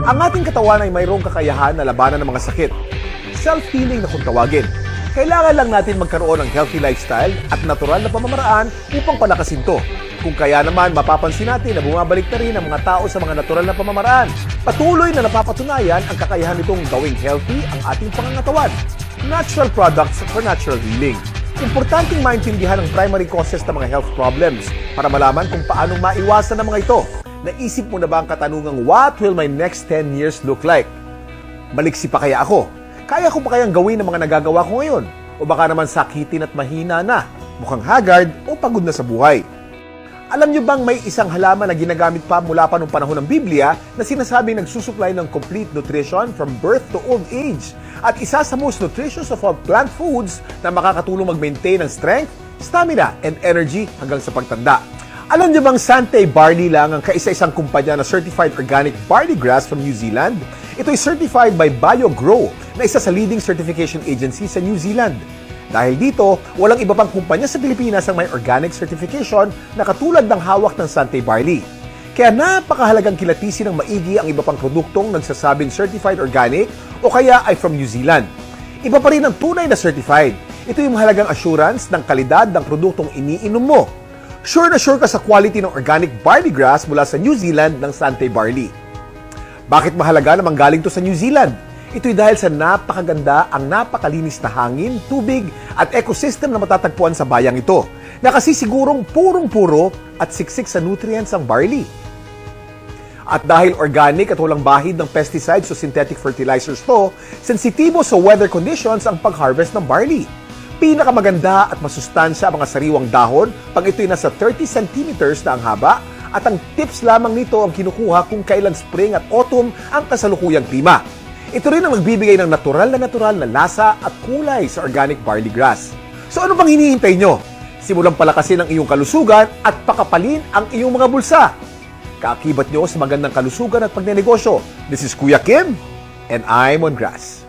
Ang ating katawan ay mayroong kakayahan na labanan ng mga sakit. Self-healing na kung tawagin. Kailangan lang natin magkaroon ng healthy lifestyle at natural na pamamaraan upang palakasin to. Kung kaya naman, mapapansin natin na bumabalik na rin ang mga tao sa mga natural na pamamaraan. Patuloy na napapatunayan ang kakayahan nitong gawing healthy ang ating pangangatawan. Natural products for natural healing. Importanteng maintindihan ang primary causes ng mga health problems para malaman kung paano maiwasan ang mga ito. Naisip mo na ba ang katanungang, what will my next 10 years look like? Maliksi pa kaya ako? Kaya ko pa kayang gawin ang mga nagagawa ko ngayon? O baka naman sakitin at mahina na, mukhang haggard o pagod na sa buhay? Alam niyo bang may isang halaman na ginagamit pa mula pa noong panahon ng Biblia na sinasabing nagsusupply ng complete nutrition from birth to old age at isa sa most nutritious of all plant foods na makakatulong mag-maintain ng strength, stamina, and energy hanggang sa pagtanda? Alam niyo bang Sante Barley lang ang kaisa-isang kumpanya na certified organic barley grass from New Zealand? Ito ay certified by BioGrow na isa sa leading certification agency sa New Zealand. Dahil dito, walang iba pang kumpanya sa Pilipinas ang may organic certification na katulad ng hawak ng Sante Barley. Kaya napakahalagang kilatisin ng maigi ang iba pang produktong nagsasabing certified organic o kaya ay from New Zealand. Iba pa rin ang tunay na certified. Ito yung mahalagang assurance ng kalidad ng produktong iniinom mo. Sure na sure ka sa quality ng organic barley grass mula sa New Zealand ng Sante Barley. Bakit mahalaga na manggaling to sa New Zealand? Ito'y dahil sa napakaganda ang napakalinis na hangin, tubig at ecosystem na matatagpuan sa bayang ito na kasi sigurong purong-puro at siksik sa nutrients ang barley. At dahil organic at walang bahid ng pesticides o synthetic fertilizers to, sensitibo sa weather conditions ang pag-harvest ng barley. Pinakamaganda at masustansya ang mga sariwang dahon pag ito'y nasa 30 centimeters na ang haba at ang tips lamang nito ang kinukuha kung kailan spring at autumn ang kasalukuyang klima. Ito rin ang magbibigay ng natural na lasa at kulay sa organic barley grass. So ano bang hinihintay nyo? Simulang palakasin ang iyong kalusugan at pakapalin ang iyong mga bulsa. Kaakibat nyo sa magandang kalusugan at pagnenegosyo. This is Kuya Kim, and I'm on grass.